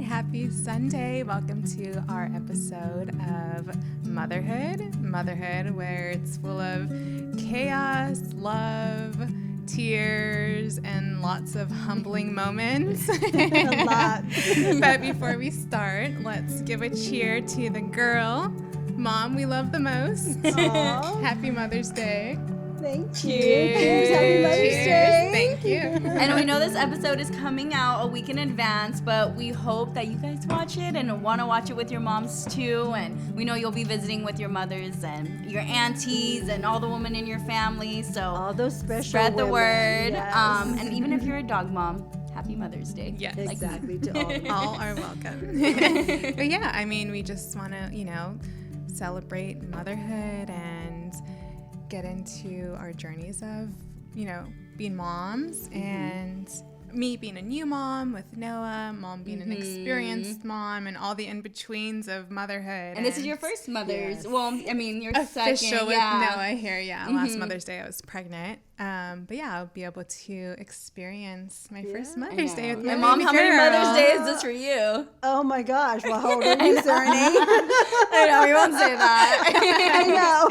happy Sunday. Welcome to our episode of Motherhood, where it's full of chaos, love, tears, and lots of humbling moments. A lot. But before we start, let's give a cheer to the girl, Mom we love the most. Aww. Happy Mother's Day. Thank you. Cheers. Happy Mother's Day. Thank you. And we know this episode is coming out a week in advance, but we hope that you guys watch it and want to watch it with your moms too. And we know you'll be visiting with your mothers and your aunties and all the women in your family. So all those special spread the women. word. Yes. And even if you're a dog mom, happy Mother's Day. Yes. Exactly. To All are welcome. But yeah, I mean, we just want to, celebrate motherhood and get into our journeys of, being moms, and me being a new mom with Noah, Mom being an experienced mom, and all the in-betweens of motherhood. And this is your first Mother's. Yes. Well, I mean, your official second. with Yeah. Noah here. Yeah, last Mother's Day I was pregnant. But yeah, I'll be able to experience my first Mother's Day with my And Mom, baby how many girl. Mother's Day is this for you? Oh my gosh. Well, how old are you, Serene? I know, we won't say that. I know.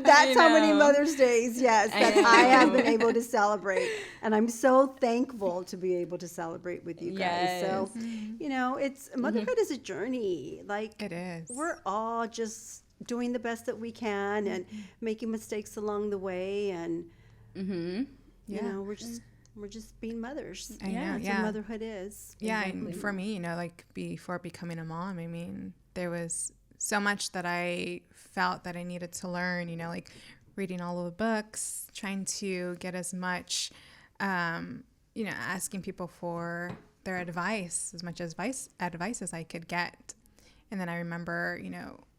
That's how many know. Mother's Days, yes, that know. I have been able to celebrate. And I'm so thankful to be able to celebrate with you guys. So, it's motherhood is a journey. Like, It is. we're all just doing the best that we can and making mistakes along the way, and we're just being mothers. I know, That's yeah. what motherhood is. Yeah, and for me, before becoming a mom, I mean, there was so much that I felt that I needed to learn, reading all of the books, trying to get as much, asking people for their advice, as much advice as I could get. And then I remember,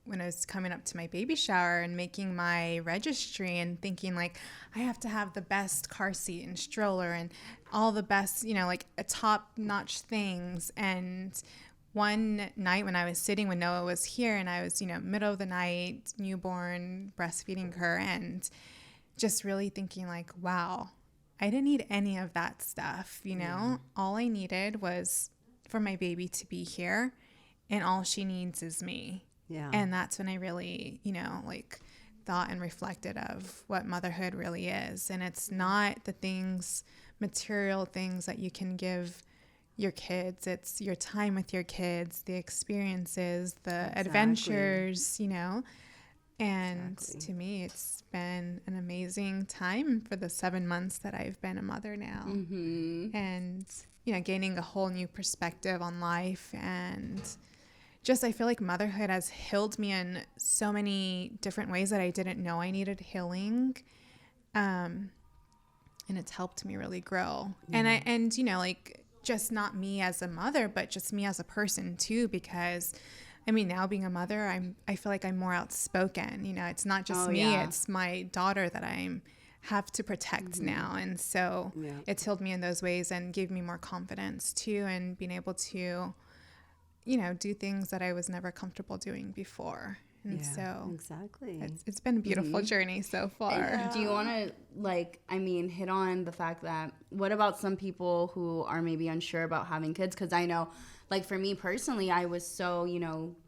when I was coming up to my baby shower and making my registry and thinking I have to have the best car seat and stroller and all the best, a top notch things. And one night when I was sitting when Noah was here and I was, middle of the night, newborn, breastfeeding her, and just really thinking wow, I didn't need any of that stuff. All I needed was for my baby to be here, and all she needs is me. Yeah. And that's when I really, thought and reflected of what motherhood really is. And it's not the material things that you can give your kids. It's your time with your kids, the experiences, the adventures, And to me, it's been an amazing time for the 7 months that I've been a mother now. And, gaining a whole new perspective on life, and just I feel like motherhood has healed me in so many different ways that I didn't know I needed healing. And it's helped me really grow. And just not me as a mother, but just me as a person too, because now being a mother, I feel like I'm more outspoken. It's not just me, it's my daughter that I have to protect now. And so it's healed me in those ways and gave me more confidence too, and being able to do things that I was never comfortable doing before. And so exactly, it's been a beautiful journey so far. And do you want to hit on the fact that what about some people who are maybe unsure about having kids? Because I know, for me personally, I was so,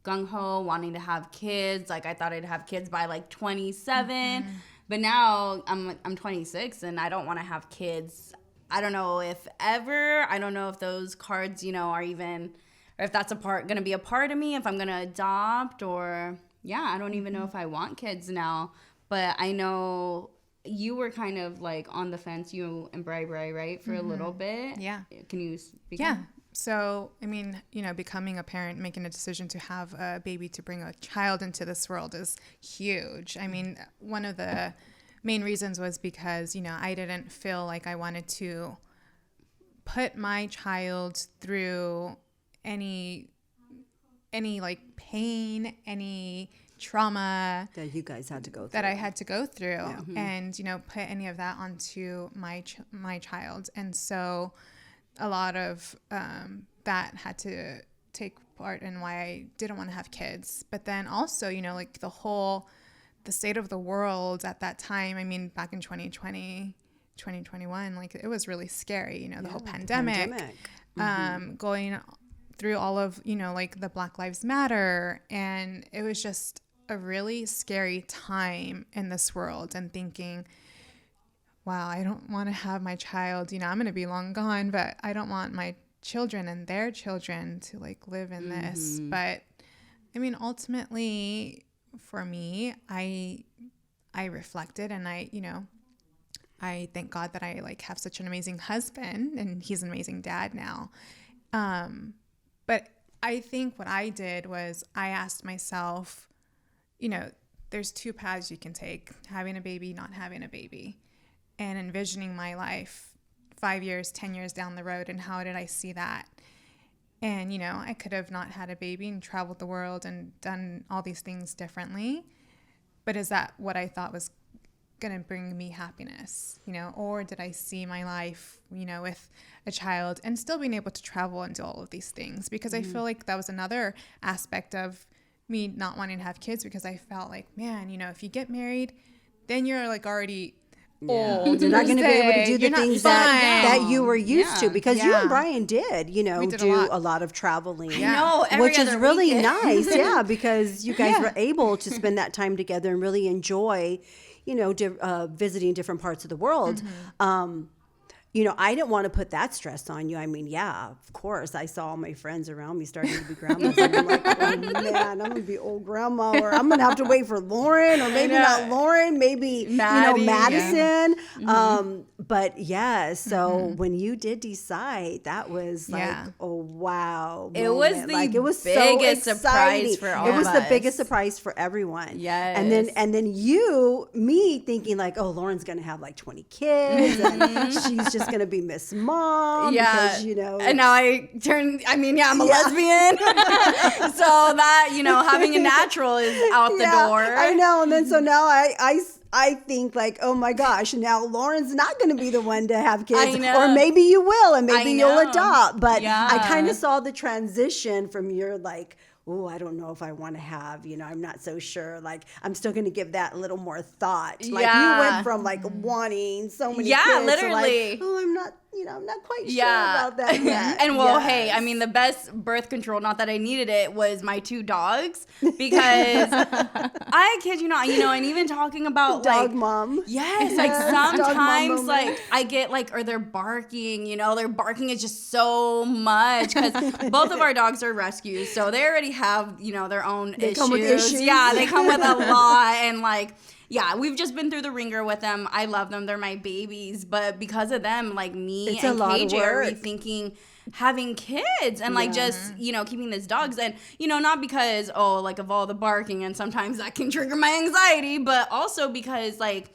gung-ho wanting to have kids. I thought I'd have kids by 27. But now I'm 26 and I don't want to have kids. I don't know if ever. I don't know if those cards, are even, or if that's going to be a part of me, if I'm going to adopt, or I don't even know if I want kids now. But I know you were kind of on the fence, you and Bri, right, for a little bit. Yeah. Can you speak? Yeah. So, becoming a parent, making a decision to have a baby, to bring a child into this world is huge. One of the main reasons was because, I didn't feel like I wanted to put my child through any pain, any trauma that you guys had to go through. That I had to go through, and put any of that onto my child. And so a lot of that had to take part in why I didn't want to have kids. But then also, the state of the world at that time, back in 2020, 2021, it was really scary, the whole pandemic. Going through all of, like the Black Lives Matter. And it was just a really scary time in this world, and thinking, wow, I don't want to have my child, I'm going to be long gone, but I don't want my children and their children to like live in this. But I mean, ultimately for me, I reflected, and I thank God that I like have such an amazing husband, and he's an amazing dad now. But I think what I did was I asked myself, there's two paths you can take: having a baby, not having a baby, and envisioning my life 5 years, 10 years down the road. And how did I see that? And, I could have not had a baby and traveled the world and done all these things differently. But is that what I thought was going to bring me happiness, or did I see my life, with a child and still being able to travel and do all of these things? Because I feel like that was another aspect of me not wanting to have kids, because I felt like, man, if you get married, then you're like already old. You're not going to be able to do the things that you were used to, because you and Brian did, do a lot of traveling. I know, which is really nice. Yeah, because you guys were able to spend that time together and really enjoy, visiting different parts of the world. I didn't want to put that stress on you. I mean, yeah, of course. I saw all my friends around me starting to be grandmas. And I'm like, oh man, I'm going to be old grandma, or I'm going to have to wait for Lauren, or maybe not Lauren, maybe, Madison. Yeah. But yeah, so when you did decide, that was like, oh wow. It was the biggest surprise for all of us. It was the biggest surprise for everyone. Yes. And then me thinking like, oh, Lauren's going to have like 20 kids, and she's just going to be Miss Mom. Yeah. Because, and now I'm a lesbian. So that, having a natural is out the door. I know. And then so now I think like, oh my gosh, now Lauren's not going to be the one to have kids, or maybe you will, and maybe you'll adopt. But I kind of saw the transition from your like, oh, I don't know if I want to have, I'm not so sure. Like, I'm still going to give that a little more thought. Like, you went from like wanting so many kids literally. to like, oh, I'm not quite sure about that yet. And hey, the best birth control, not that I needed it, was my 2 dogs, because I kid you not, and even talking about dog mom. Yes, like sometimes like I get like, or they're barking, their barking is just so much, because both of our dogs are rescues, so they already have, their own issues. Come with issues. Yeah, they come with a lot, and like, yeah, we've just been through the ringer with them. I love them. They're my babies. But because of them, like me and KJ are rethinking having kids and like just, keeping these dogs. And, not because, like of all the barking, and sometimes that can trigger my anxiety, but also because like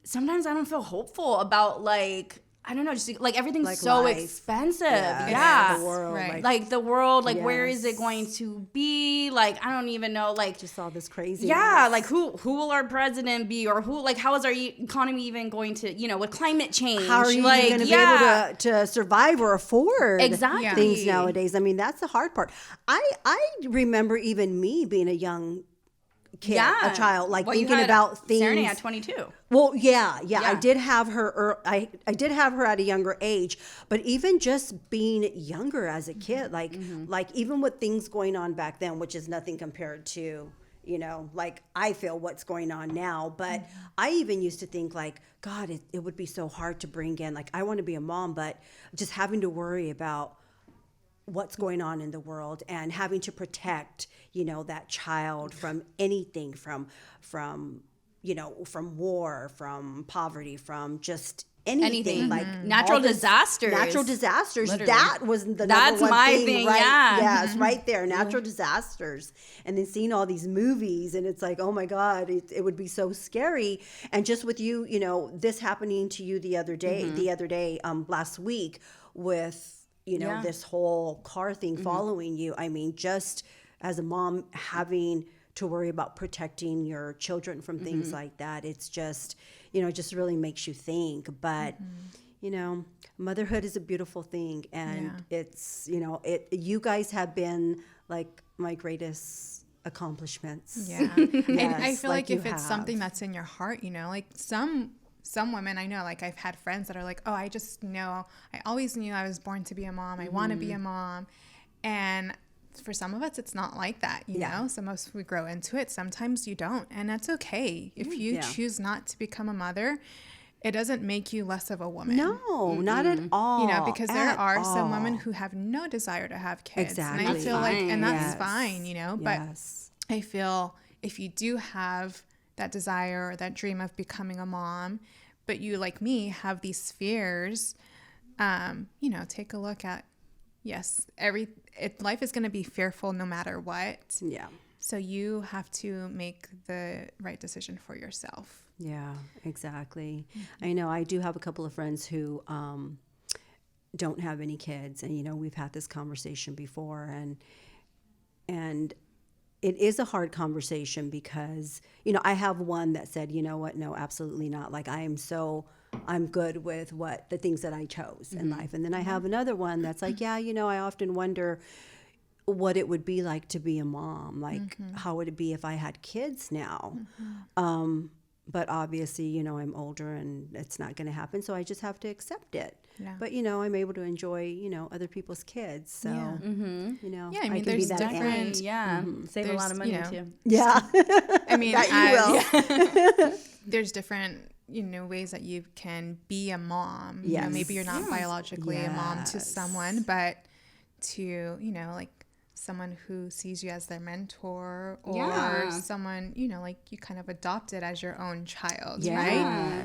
sometimes I don't feel hopeful about like, I don't know, just like everything's like so life. Expensive. Yeah. The world. Right. Like the world, like where is it going to be? Like, I don't even know, like just all this crazy. Yeah. Like who will our president be, or how is our economy even going to, with climate change? How are you going to be able to survive or afford things nowadays? I mean, that's the hard part. I remember even me being a young kid, a child, like thinking about things. Serenade at 22. Well, yeah. I did have her. I did have her at a younger age, but even just being younger as a kid, like even with things going on back then, which is nothing compared to, like I feel what's going on now. But I even used to think like, God, it would be so hard to bring in. Like, I want to be a mom, but just having to worry about what's going on in the world and having to protect, that child from anything, from war, from poverty, from just anything. Like natural disasters. Literally. That was the That's number one my thing, right? Yeah. Yes, right there. Natural disasters. And then seeing all these movies, and it's like, oh my God, it would be so scary. And just with you, this happening to you the other day, last week with this whole car thing following you. I mean, just as a mom having to worry about protecting your children from things like that, it's just, just really makes you think. But, motherhood is a beautiful thing. And it's, you guys have been like my greatest accomplishments. Yeah. Yes, and I feel like if it's something that's in your heart, like some women I know, like I've had friends that are like, oh, I always knew I was born to be a mom. I want to be a mom. And for some of us, it's not like that, you know? Some of us, we grow into it. Sometimes you don't. And that's okay. If you choose not to become a mother, it doesn't make you less of a woman. No, not at all. You know, because there are some women who have no desire to have kids. Exactly. And I feel like, and that's Yes. fine, you know? But I feel if you do have that desire or that dream of becoming a mom, but you, like me, have these fears, you know, take a look at, yes, life is going to be fearful no matter what. Yeah. So you have to make the right decision for yourself. Yeah, exactly. I know I do have a couple of friends who don't have any kids, and you know, we've had this conversation before, and it is a hard conversation because, you know, I have one that said, you know what, no, absolutely not. Like I'm good with the things that I chose in life. And then I have another one that's like, yeah, you know, I often wonder what it would be like to be a mom. Like, how would it be if I had kids now? But obviously, you know, I'm older and it's not going to happen. So I just have to accept it. Yeah. But, you know, I'm able to enjoy, you know, other people's kids. So, you know, yeah, I mean, there's different, save a lot of money, too. Yeah. I mean, there's different, you know, ways that you can be a mom. You know, maybe you're not biologically a mom to someone, but to, you know, like someone who sees you as their mentor or someone, you know, like you kind of adopted as your own child, right?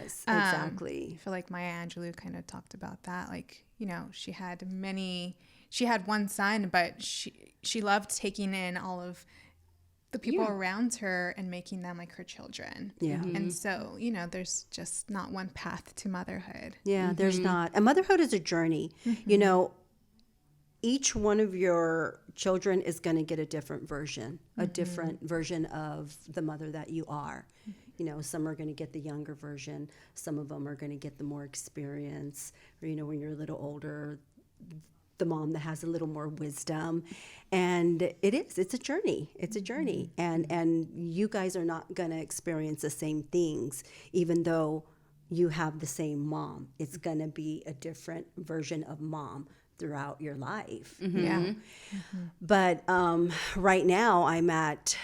Yes, exactly. I feel like Maya Angelou kind of talked about that. Like, you know, she had one son, but she loved taking in all of the people around her and making them like her children. Yeah. And so, you know, there's just not one path to motherhood. Yeah, there's not. And motherhood is a journey. You know, each one of your children is going to get a different version of the mother that you are. You know, some are going to get the younger version. Some of them are going to get the more experience. Or, you know, when you're a little older, the mom that has a little more wisdom. And it's a journey. It's a journey. And you guys are not going to experience the same things, even though you have the same mom. It's going to be a different version of mom throughout your life. But right now I'm at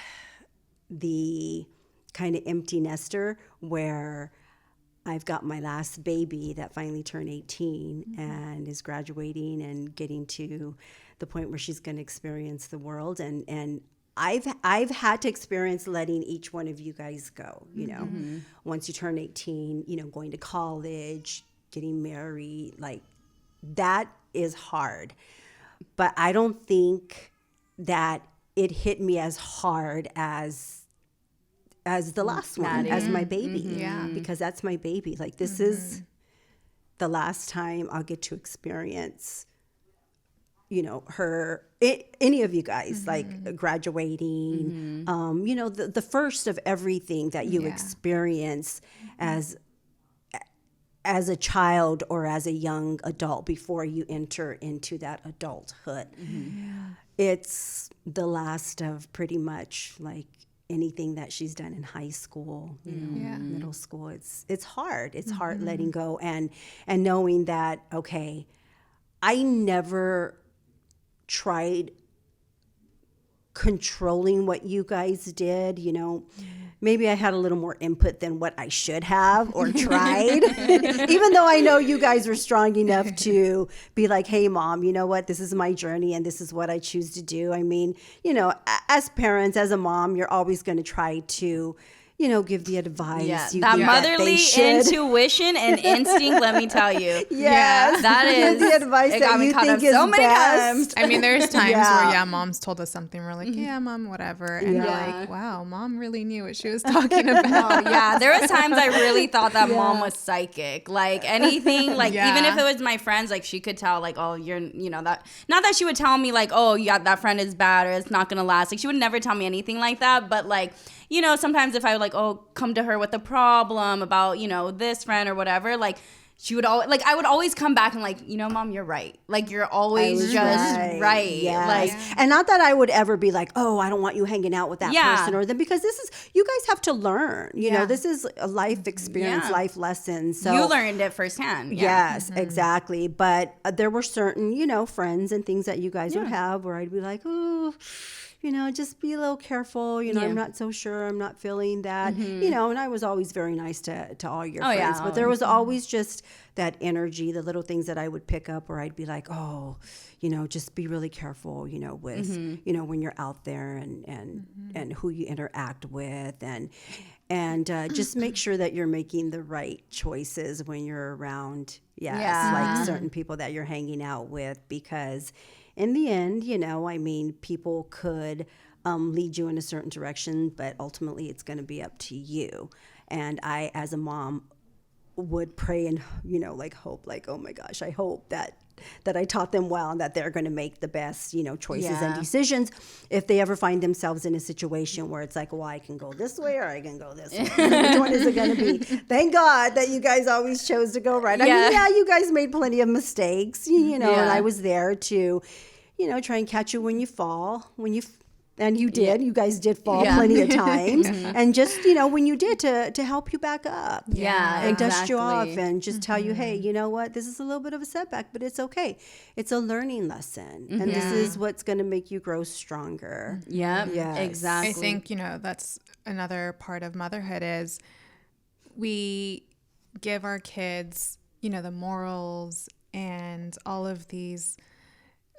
the kind of empty nester where I've got my last baby that finally turned 18 and is graduating and getting to the point where she's going to experience the world. And I've had to experience letting each one of you guys go, you know, once you turn 18, you know, going to college, getting married, like that is hard. But I don't think that it hit me as hard as the last one, as my baby, because that's my baby. Like this is the last time I'll get to experience, you know, any of you guys, like graduating, you know, the first of everything that you experience as a child or as a young adult before you enter into that adulthood. It's the last of pretty much like anything that she's done in high school, you know, middle school. It's hard. It's hard letting go and knowing that, okay, I never tried controlling what you guys did, you know. Maybe I had a little more input than what I should have or tried, even though I know you guys were strong enough to be like, hey, mom, you know what? This is my journey and this is what I choose to do. I mean, you know, as parents, as a mom, you're always going to try to, you know, give the advice. That motherly intuition and instinct, let me tell you. That is the advice that you think is so many best. I mean, there's times where, moms told us something. We're like, yeah, mom, whatever. And you're like, wow, mom really knew what she was talking about. There was times I really thought that mom was psychic. Like anything, like even if it was my friends, like she could tell, like, oh, you're, you know, that, not that she would tell me like, oh, yeah, that friend is bad or it's not going to last. Like she would never tell me anything like that. But like, you know, sometimes if I would like, oh, come to her with a problem about, you know, this friend or whatever, like she would always, like, I would always come back and like, you know, Mom, you're right. Like, you're always just right. Yes. Like, and not that I would ever be like, oh, I don't want you hanging out with that person or them, because this is, you guys have to learn, you know, this is a life experience, life lesson. So you learned it firsthand. Yes, exactly. But there were certain, you know, friends and things that you guys would have where I'd be like, oh, you know, just be a little careful. You know, I'm not so sure. I'm not feeling that. You know, and I was always very nice to all your friends. But there was always just that energy, the little things that I would pick up where I'd be like, oh, you know, just be really careful, you know, with, you know, when you're out there and who you interact with and just make sure that you're making the right choices when you're around, like certain people that you're hanging out with, because in the end, you know, I mean, people could lead you in a certain direction, but ultimately it's going to be up to you. And I, as a mom, would pray and, you know, like hope, like, oh my gosh, I hope that I taught them well and that they're going to make the best, you know, choices and decisions if they ever find themselves in a situation where it's like, well, I can go this way or I can go this way. Which one is it going to be? Thank God that you guys always chose to go right. I mean, you guys made plenty of mistakes, you know, and I was there to, you know, try and catch you when you fall, and you did. You guys did fall plenty of times. And just, you know, when you did, to help you back up. And dust you off and just tell you, hey, you know what? This is a little bit of a setback, but it's okay. It's a learning lesson. And this is what's going to make you grow stronger. Exactly. I think, you know, that's another part of motherhood is we give our kids, you know, the morals and all of these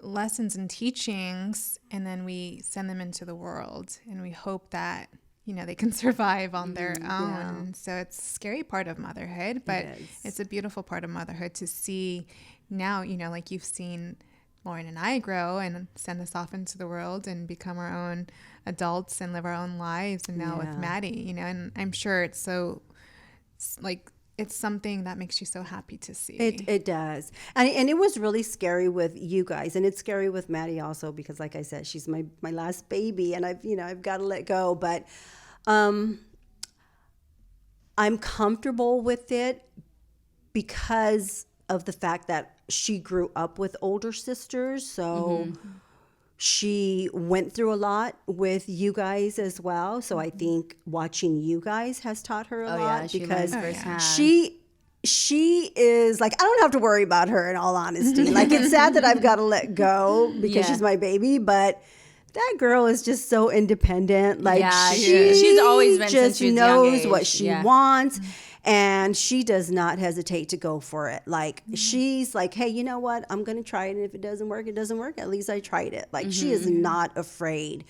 lessons and teachings, and then we send them into the world and we hope that, you know, they can survive on their own. So it's a scary part of motherhood, but it's a beautiful part of motherhood to see now, you know, like you've seen Lauren and I grow and send us off into the world and become our own adults and live our own lives. And now with Maddie, you know, and I'm sure it's so like, it's something that makes you so happy to see. It does. And it was really scary with you guys. And it's scary with Maddie also, because like I said, she's my last baby and I've got to let go. But I'm comfortable with it because of the fact that she grew up with older sisters. So she went through a lot with you guys as well. So I think watching you guys has taught her a lot, because she is like, I don't have to worry about her, in all honesty. Like, it's sad that I've got to let go because she's my baby, but that girl is just so independent. Like, she's always been, just since she was knows young what age. she wants. And she does not hesitate to go for it. Like, she's like, hey, you know what? I'm going to try it. And if it doesn't work, it doesn't work. At least I tried it. Like, she is not afraid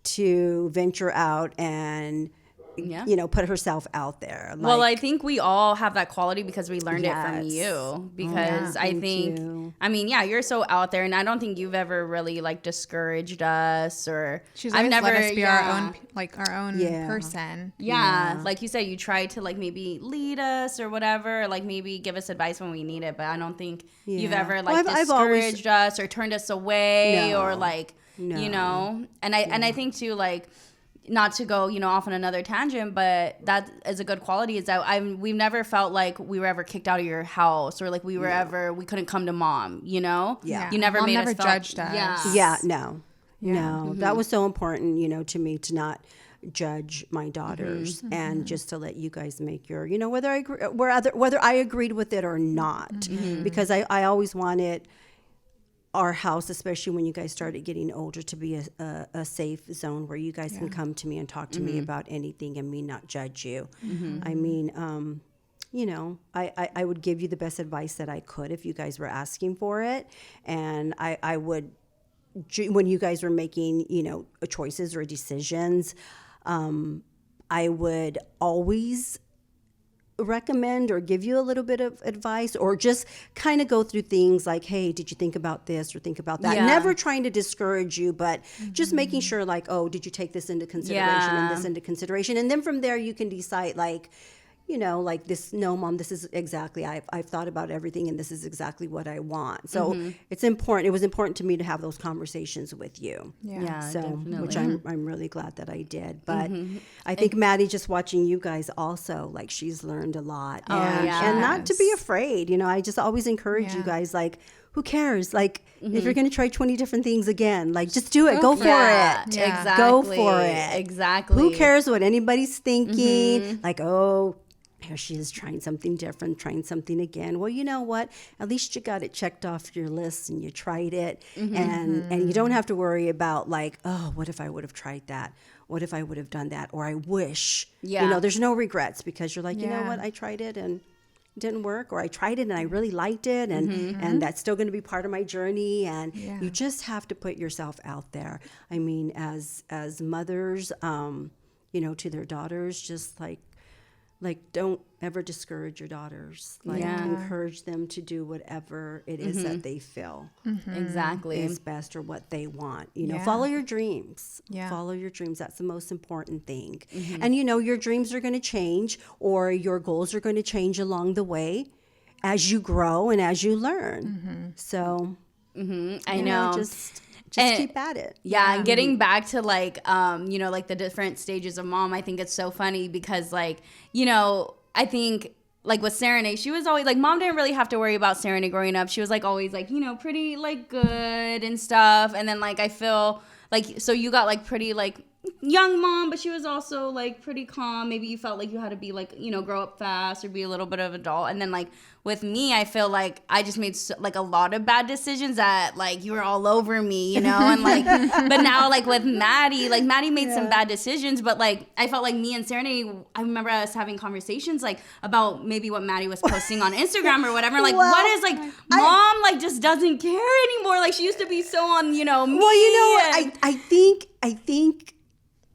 to venture out and, you know, put herself out there. Like, well, I think we all have that quality because we learned it from you. Because I think, I mean, you're so out there, and I don't think you've ever really like discouraged us, or she's always let us be our own person. Like you said, you tried to like maybe lead us or whatever, or like maybe give us advice when we need it, but I don't think you've ever like discouraged us or turned us away or like, you know. And I think too, like, not to go, you know, off on another tangent, but that is a good quality, is that we've never felt like we were ever kicked out of your house, or like we were we couldn't come to Mom, you know? You never Mom made never us judged us. No. That was so important, you know, to me, to not judge my daughters and just to let you guys make your, you know, whether I agreed with it or not, because I always wanted our house, especially when you guys started getting older, to be a safe zone where you guys can come to me and talk to me about anything and me not judge you. I mean, you know, I would give you the best advice that I could if you guys were asking for it. And I would, when you guys were making, you know, choices or decisions, I would always recommend or give you a little bit of advice, or just kind of go through things like, hey, did you think about this or think about that? Never trying to discourage you, but just making sure, like, oh, did you take this into consideration and this into consideration? And then from there you can decide, like, like this, no, Mom, this is exactly, I've thought about everything and this is exactly what I want. So it's important. It was important to me to have those conversations with you. Yeah, So, definitely. which I'm really glad that I did. But I think Maddie, just watching you guys also, like she's learned a lot. And not to be afraid. I just always encourage you guys, like, who cares? Like, if you're going to try 20 different things again, like, just do it. Go for it. Yeah. Exactly. Go for it. Exactly. Who cares what anybody's thinking? Like, oh, here she is trying something different, trying something again. Well, you know what? At least you got it checked off your list and you tried it. And you don't have to worry about like, oh, what if I would have tried that? What if I would have done that? Or I wish. Yeah. There's no regrets because you're like, you know Yeah. what? I tried it and it didn't work, or I tried it and I really liked it, and that's still going to be part of my journey. And you just have to put yourself out there. I mean, as mothers, to their daughters, just like don't ever discourage your daughters. Like encourage them to do whatever it is that they feel Exactly. is best or what they want. Yeah. Follow your dreams. Yeah. Follow your dreams. That's the most important thing. And your dreams are going to change, or your goals are going to change along the way as you grow and as you learn. So I know. Just And- keep at it. Yeah, and getting back to like like the different stages of mom, I think it's so funny because like, I think like with Serenade, she was always like, mom didn't really have to worry about Serenade growing up. She was like always like, pretty like good and stuff. And then like I feel like, so you got like pretty like young mom, but she was also like pretty calm. Maybe you felt like you had to be like, grow up fast or be a little bit of adult. And then like with me, I feel like I just made like a lot of bad decisions that like you were all over me, and like, but now like with Maddie, like Maddie made some bad decisions, but like I felt like me and Serenade, I remember us having conversations like about maybe what Maddie was posting on Instagram or whatever. Like, Well, what is like mom like just doesn't care anymore? Like she used to be so on, me. Well, and- I think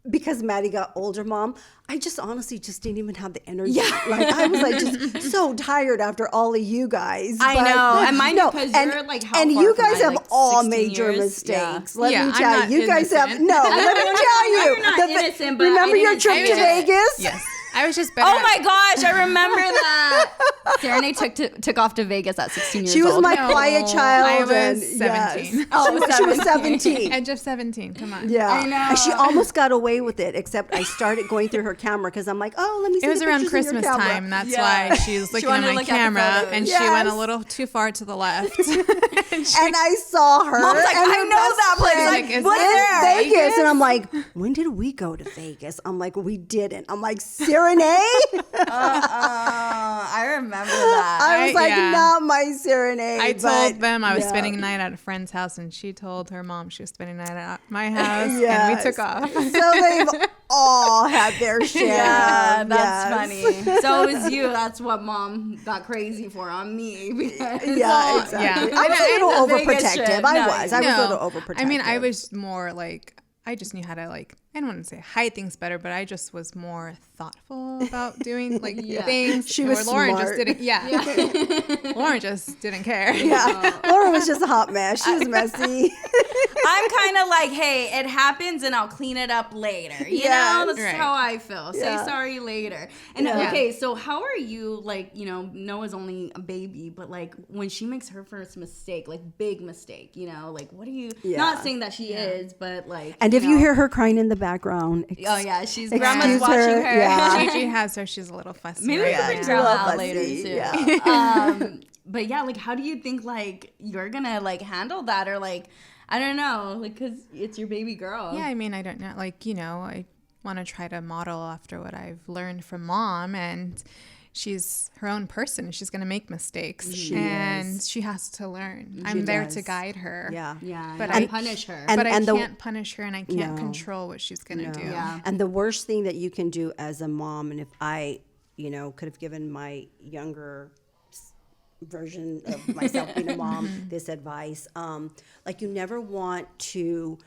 because Maddie got older, Mom, I just honestly just didn't even have the energy. Yeah. Like I was like just so tired after all of you guys. I know. And mind you, 'cause you're, like, how and far you from guys I, have like, all 16 major years? mistakes. Yeah. Let Yeah, me I'm tell not you, you guys have innocent. no. Let me tell you. You're not innocent, but remember I your didn't trip say to it. Vegas? Yes. I was just better. Oh my gosh, I remember that. Serenade took off to Vegas at 16 years She was old. my No, quiet child. I was and, 17. Yes. Oh, she was 17. Edge of 17. Come on. Yeah, I know. And she almost got away with it, except I started going through her camera because I'm like, oh, let me see. It was the around pictures in your Christmas camera. time. That's Yeah. why she was looking wanted at to my look at the camera, photos. and she went a Yes. little too far to the left. And I saw her. Mom's like, and I her know best that place. friend Like, is was that in Vegas. Vegas? And I'm like, when did we go to Vegas? I'm like, we didn't. I'm like, Serenade? I remember that. I was like, yeah. not my Serenade. I told but, them I was yeah. spending a night at a friend's house, and she told her mom she was spending a night at my house, and Yes. we took off. So they've all had their share. Yeah, that's Yes. funny. So it was you. That's what mom got crazy for on me. Because Yeah, exactly. Yeah. I was a little the Vegas overprotective. trip. I No, was a little overprotective. I mean, I was more like, I just knew how to like, I don't want to say hide things better, but I just was more thoughtful about doing like things. She was Lauren smart. just didn't. Lauren just didn't care. Yeah. Laura was just a hot mess. She was messy. I'm kind of like, hey, it happens and I'll clean it up later. You Yes. know, that's Right. how I feel. Say Yeah. sorry later. And Yeah. okay, so how are you like, Noah's only a baby, but like when she makes her first mistake, like big mistake, like what do you, Yeah. not saying that she is, but like. And if you know. hear her crying in the background, Oh yeah, she's excuse grandma's watching her. Yeah. Gigi has her. She's a little fussy. Maybe we right can bring now. grandma little out later fussy, too. yeah. But yeah, like how do you think like you're gonna like handle that, or like I don't know, like because it's your baby girl. Yeah, I mean, I don't know. Like, I want to try to model after what I've learned from mom, and she's her own person. She's going to make mistakes, and she has to learn. I'm there to does. guide her. yeah. Yeah, But and I- punish her. and- But I the- can't punish her, and I can't No. control what she's going to do. Yeah. And the worst thing that you can do as a mom, and if I, could have given my younger version of myself being a mom this advice, like you never want to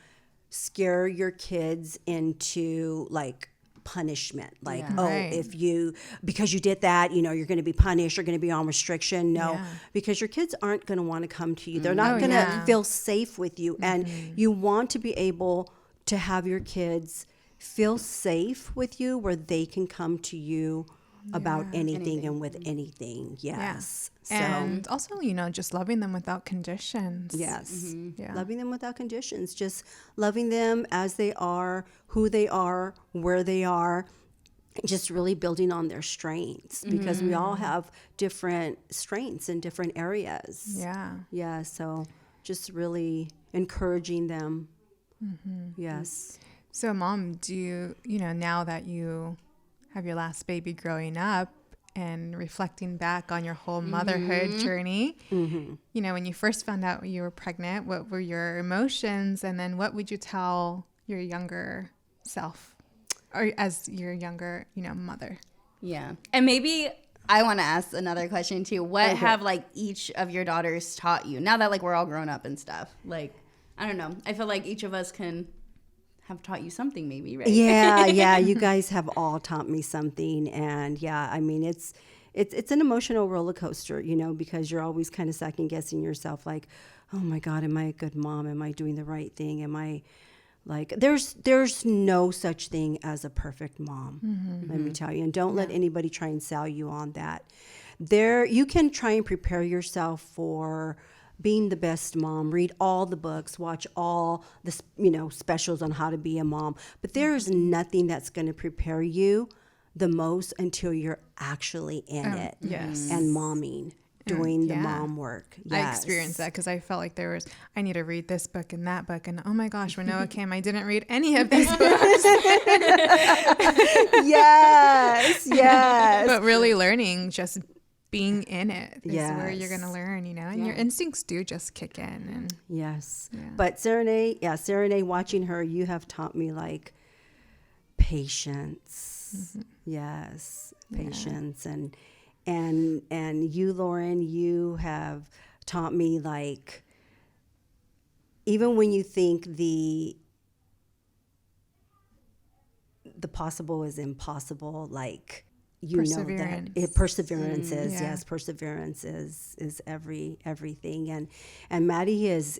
scare your kids into like punishment, like Yeah. Right. because you did that, you're going to be punished, you're going to be on restriction. No, Yeah. because your kids aren't going to want to come to you. They're not Oh, going to yeah. feel safe with you, and you want to be able to have your kids feel safe with you, where they can come to you about Yeah. anything and with anything. Yes. So, And also, you know, just loving them without conditions. yes. Yeah. Loving them without conditions. Just loving them as they are, who they are, where they are. Just really building on their strengths, because we all have different strengths in different areas. Yeah. Yeah. So just really encouraging them. Yes. So, Mom, do you, you know, now that you have your last baby growing up and reflecting back on your whole motherhood journey, you know, when you first found out you were pregnant, what were your emotions? And then what would you tell your younger self, or as your younger, you know, mother? Yeah. And maybe I want to ask another question too. What Okay. have like each of your daughters taught you now that like we're all grown up and stuff? Like, I don't know. I feel like each of us can have taught you something maybe, right? Yeah. You guys have all taught me something. And yeah, I mean, it's an emotional roller coaster, you know, because you're always kind of second guessing yourself, like, oh my God, am I a good mom? Am I doing the right thing? Am I like, there's no such thing as a perfect mom, let me tell you. And don't let anybody try and sell you on that. You can try and prepare yourself for being the best mom, read all the books, watch all the, you know, specials on how to be a mom. But there is nothing that's going to prepare you the most until you're actually in it. Yes. And momming, doing the yeah. mom work. I Yes. experienced that because I felt like I need to read this book and that book. And oh my gosh, when Noah came, I didn't read any of these books. Yes. But really learning, just being in it is where you're Yes. going to learn, you know, and your instincts do just kick in. And Yes. Yeah. But Serenade, watching her, you have taught me like patience. Yes. Patience. And you, Lauren, you have taught me like, even when you think the possible is impossible, like, you know that perseverance is yes, perseverance is everything. And Maddie has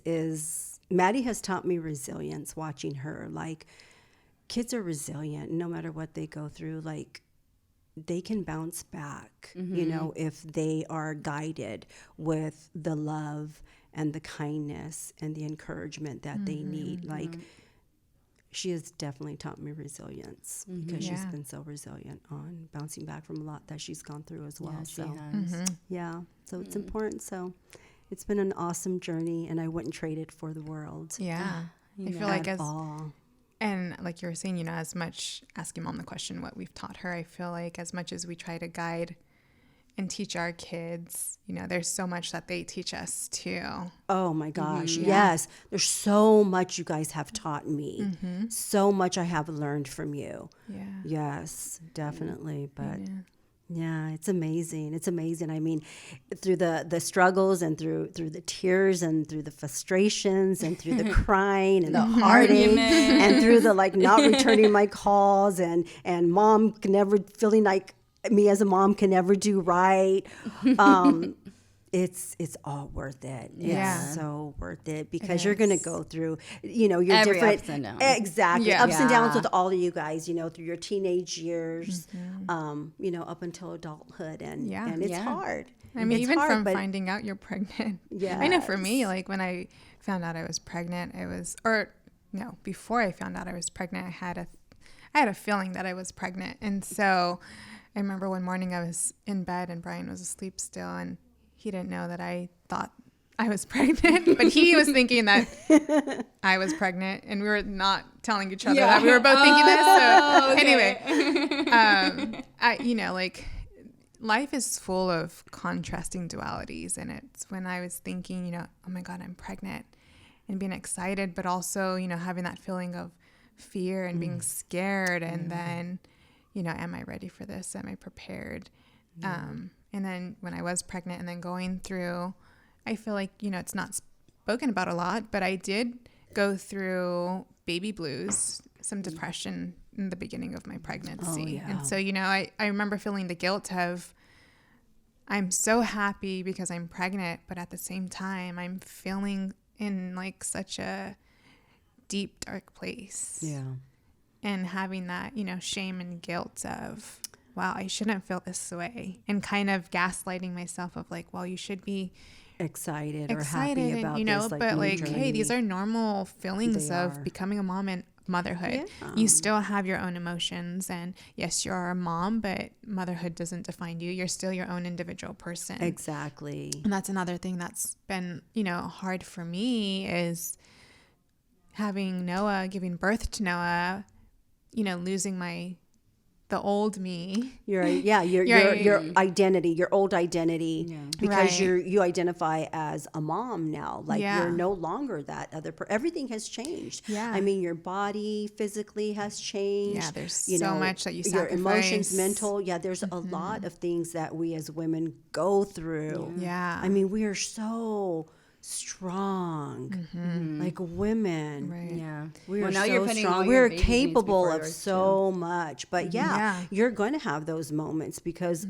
taught me resilience, watching her. Like, kids are resilient no matter what they go through. Like, they can bounce back, you know, if they are guided with the love and the kindness and the encouragement that they need. Like, she has definitely taught me resilience, because she's been so resilient on bouncing back from a lot that she's gone through as well. Yeah, she So has. yeah, so it's important. So it's been an awesome journey, and I wouldn't trade it for the world. yeah, I feel At like all. and like you were saying, you know, as much asking Mom the question, what we've taught her, I feel like as much as we try to guide and teach our kids, you know, there's so much that they teach us too. Oh my gosh, yes. There's so much you guys have taught me. So much I have learned from you. Yeah. Yes, definitely. But yeah, it's amazing. It's amazing. I mean, through the struggles and through the tears and through the frustrations and through the crying and the heartache and through the like not returning my calls and mom never feeling like me as a mom can never do right. It's all worth it. Yeah. It's so worth it, because you're going to go through, you know, your Every different ups and downs. Exactly. Yeah. Ups and downs Yeah. with all of you guys, you know, through your teenage years, you know, up until adulthood. And it's hard. I mean, It's even hard, from but finding out you're pregnant. I know for me, like when I found out I was pregnant, before I found out I was pregnant, I had a feeling that I was pregnant. And so I remember one morning I was in bed and Brian was asleep still, and he didn't know that I thought I was pregnant, but he was thinking that I was pregnant, and we were not telling each other that we were both thinking this. So anyway, you know, like, life is full of contrasting dualities, and it's when I was thinking, you know, oh my God, I'm pregnant, and being excited, but also, you know, having that feeling of fear and being scared, and then, you know, am I ready for this? Am I prepared? And then when I was pregnant and then going through, I feel like, you know, it's not spoken about a lot, but I did go through baby blues, some depression in the beginning of my pregnancy. And so, you know, I remember feeling the guilt of, I'm so happy because I'm pregnant, but at the same time, I'm feeling in like such a deep, dark place. Yeah. And having that, you know, shame and guilt of, wow, I shouldn't feel this way, and kind of gaslighting myself of like, well, you should be excited or excited happy and, about you know, this, like, but new like, hey, these journey. are normal feelings They of are. becoming a mom and motherhood. Yeah. You still have your own emotions, and yes, you are a mom, but motherhood doesn't define you. You're still your own individual person. Exactly. And that's another thing that's been, you know, hard for me is having Noah, giving birth to Noah, you know, losing the old me. Your identity, your old identity, because Right. you identify as a mom now. Like Yeah. you're no longer that other everything has changed. Yeah. I mean, your body physically has changed. Yeah, there's so much that you your emotions, sacrifice. mental. Yeah, there's a lot of things that we as women go through. Yeah. I mean, we are so strong, like women. Right. Yeah. We Well, are now so you're putting all strong. your We're baby's needs capable before of yours, so much. But Yeah. you're going to have those moments because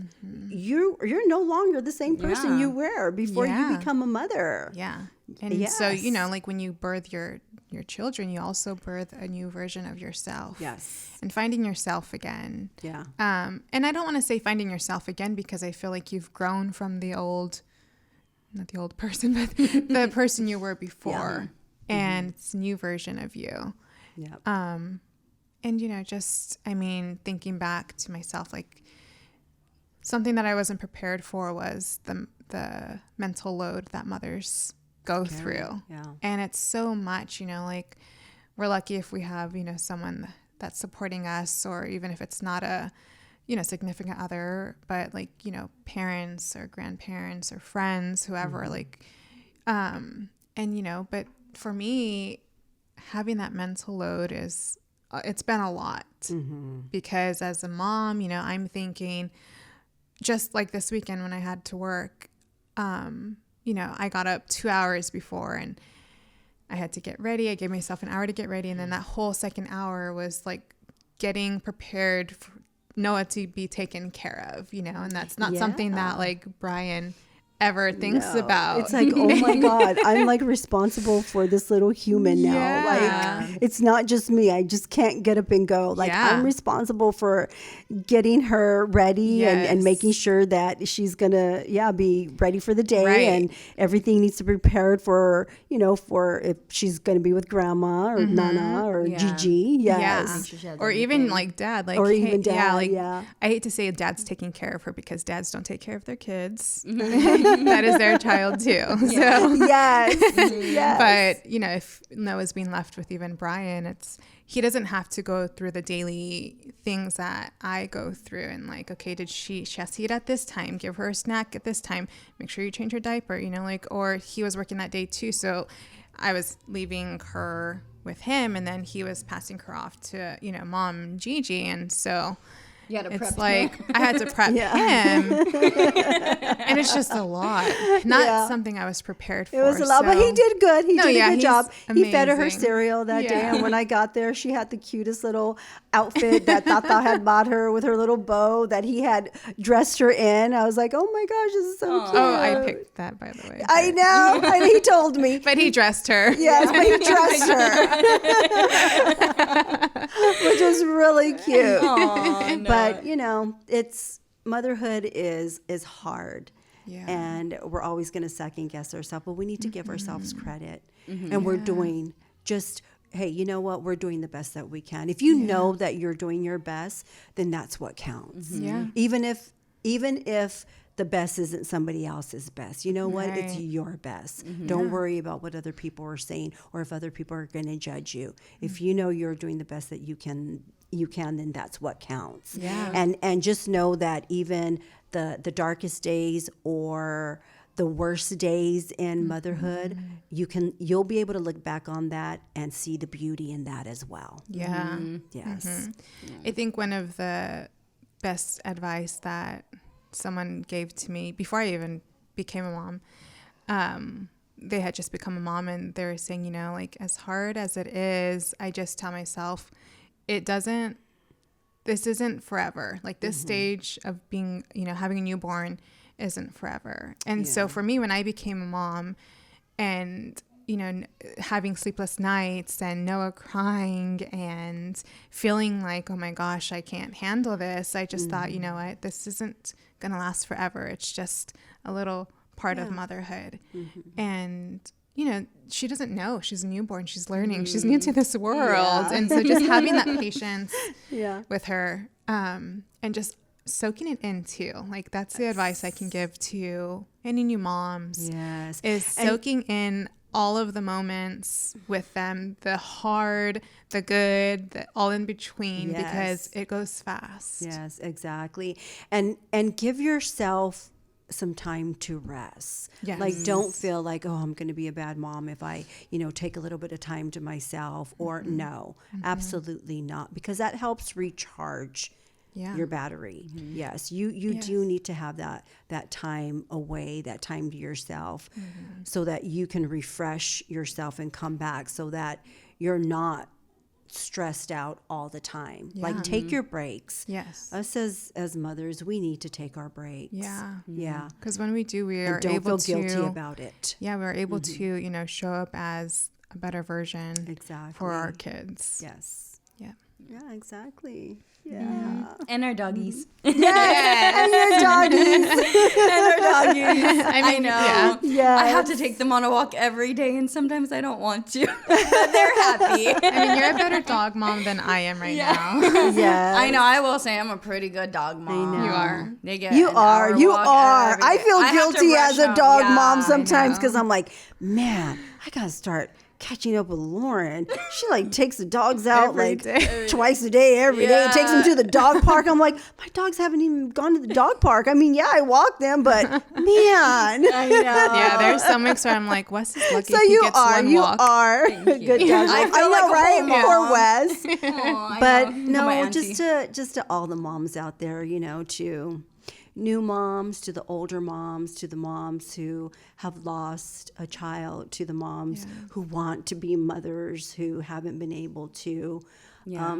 you're no longer the same person Yeah. you were before you Yeah. become a mother. Yeah. And so, you Yes. know, like when you birth your children, you also birth a new version of yourself. Yes. And finding yourself again. Yeah. And I don't want to say finding yourself again because I feel like you've grown from not the old person, but the person you were before. And it's a new version of you. Yeah. And, you know, just, I mean, thinking back to myself, like something that I wasn't prepared for was the mental load that mothers go through. Yeah. And it's so much, you know, like we're lucky if we have, you know, someone that's supporting us, or even if it's not a, you know, significant other, but like, you know, parents or grandparents or friends, whoever, like, and, you know, but for me, having that mental load it's been a lot because as a mom, you know, I'm thinking just like this weekend when I had to work, you know, I got up 2 hours before and I had to get ready. I gave myself an hour to get ready. And then that whole second hour was like getting prepared for Noah to be taken care of, you know, and that's not something that like Brian ever thinks No. about. It's like, oh my God, I'm like responsible for this little human now. Yeah. Like, it's not just me. I just can't get up and go. Like, Yeah. I'm responsible for getting her ready and Yes. making sure that she's going to, be ready for the day. Right. And everything needs to be prepared for, you know, for if she's going to be with grandma or Nana or Yeah. Gigi. Yes. Make sure she has Or even everything. like dad, like, Or hey, even dad, yeah, like yeah. I hate to say dad's taking care of her because dads don't take care of their kids. That is their child too. So, Yes. Yes. but you know, if Noah's being left with even Brian, he doesn't have to go through the daily things that I go through and like, okay, she has to eat at this time, give her a snack at this time, make sure you change her diaper, you know, like, or he was working that day too. So I was leaving her with him and then he was passing her off to, you know, mom Gigi. And so You had to prep it's like I had to prep Yeah. him, and it's just a lot. Not Yeah. something I was prepared for. It was a lot, but he so- did good. He No, did yeah, a good he's job. He fed her amazing. cereal that day, Yeah. and when I got there, she had the cutest little outfit that Tata had bought her with her little bow that he had dressed her in. I was like, oh my gosh, this is so cute. Oh, I picked that, by the way. I know. And he told me. But he dressed her. Yes, but he dressed her, which was really cute. Aw, no. But you know, motherhood is hard. Yeah. And we're always going to second guess ourselves, but we need to give ourselves credit. Mm-hmm. And we're doing hey, you know what? We're doing the best that we can. If you know that you're doing your best, then that's what counts. Yeah. Even if the best isn't somebody else's best, you know what? It's Right. your best. Don't worry about what other people are saying or if other people are going to judge you. If you know you're doing the best that you can, then that's what counts. Yeah. And just know that even the darkest days or the worst days in motherhood, you'll be able to look back on that and see the beauty in that as well. Yeah. Yes. I think one of the best advice that someone gave to me before I even became a mom, they had just become a mom and they were saying, you know, like as hard as it is, I just tell myself this isn't forever. Like this stage of being, you know, having a newborn isn't forever. And so for me, when I became a mom and having sleepless nights and Noah crying and feeling like, oh my gosh, I can't handle this. I just thought, you know what, this isn't going to last forever. It's just a little part of motherhood. And, she doesn't know. She's a newborn. She's learning. She's new to this world. And so just having that patience with her and just soaking it in too. Like that's the advice I can give to any new moms is soaking in all of the moments with them, the hard, the good, the all in between, because it goes fast. Yes, exactly. And give yourself some time to rest. Yes. Like don't feel like, oh, I'm going to be a bad mom if I, take a little bit of time to myself, or no, absolutely not, because that helps recharge your battery. Yes, you do need to have that time away, that time to yourself, so that you can refresh yourself and come back, so that you're not stressed out all the time. Like take your breaks. Yes. Us as mothers, we need to take our breaks. Yeah. Because when we do, we are don't able feel to guilty about it. Yeah, we're able to, show up as a better version for our kids. Yes. Yeah. Yeah, exactly. Yeah. And our doggies. Yes. And your doggies. And our doggies. I know. Yeah. I have to take them on a walk every day, and sometimes I don't want to. But they're happy. I mean, you're a better dog mom than I am right now. Yeah. I know. I will say I'm a pretty good dog mom. I know. You are. They get You an are. hour You walk are. every I day. feel have to guilty rush as a home. dog Yeah, mom I sometimes, know. because I'm like, man, I gotta start catching up with Lauren. She like takes the dogs out Every like day. twice a day, every day. Takes them to the dog park. I'm like, my dogs haven't even gone to the dog park. I mean, yeah, I walk them, but man. I know. Yeah, there's some weeks where I'm like, Wes is lucky So if he you gets are, one you walk. are a good dog. I I feel know, like a right? whole Poor mom. Wes. Oh, I But know. My no, auntie. just to all the moms out there, to new moms, to the older moms, to the moms who have lost a child, to the moms who want to be mothers who haven't been able to.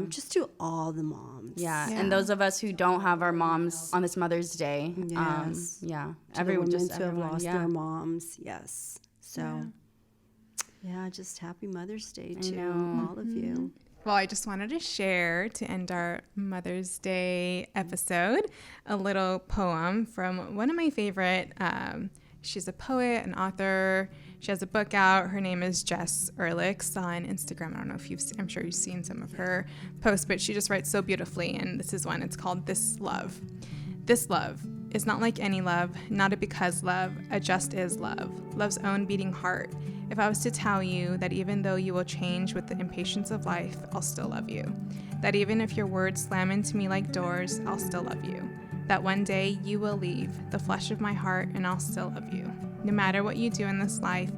Just to all the moms. Yeah. And those of us who don't have our moms on this Mother's Day. Yes. Yeah. To Everyone, the women just who have everyone. lost Yeah. their moms. Yes. So, just happy Mother's Day to all of you. Well, I just wanted to share, to end our Mother's Day episode, a little poem from one of my favorite. She's a poet, an author. She has a book out. Her name is Jess Ehrlichs on Instagram. I don't know if I'm sure you've seen some of her posts, but she just writes so beautifully. And this is one. It's called This Love. This love is not like any love, not a because love, a just is love, love's own beating heart. If I was to tell you that even though you will change with the impatience of life, I'll still love you. That even if your words slam into me like doors, I'll still love you. That one day you will leave the flesh of my heart and I'll still love you. No matter what you do in this life,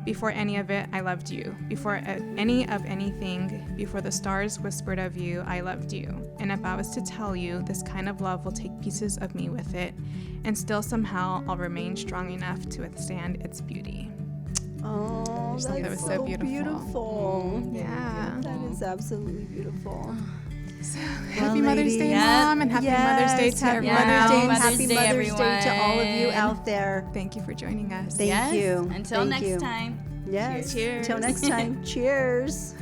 before any of it, I loved you. Before any of anything, before the stars whispered of you, I loved you. And if I was to tell you, this kind of love will take pieces of me with it, and still somehow I'll remain strong enough to withstand its beauty. Oh, just think that was so beautiful. Yeah. That is absolutely beautiful. So, happy Mother's Day, Mom, and happy Mother's Day to happy everyone Mother's Day, else. and Mother's happy Day, Mother's Day to all of you everyone. out there. Thank you for joining us. Thank you. Until Thank you. next time. Yes. Cheers. Until next time. Cheers.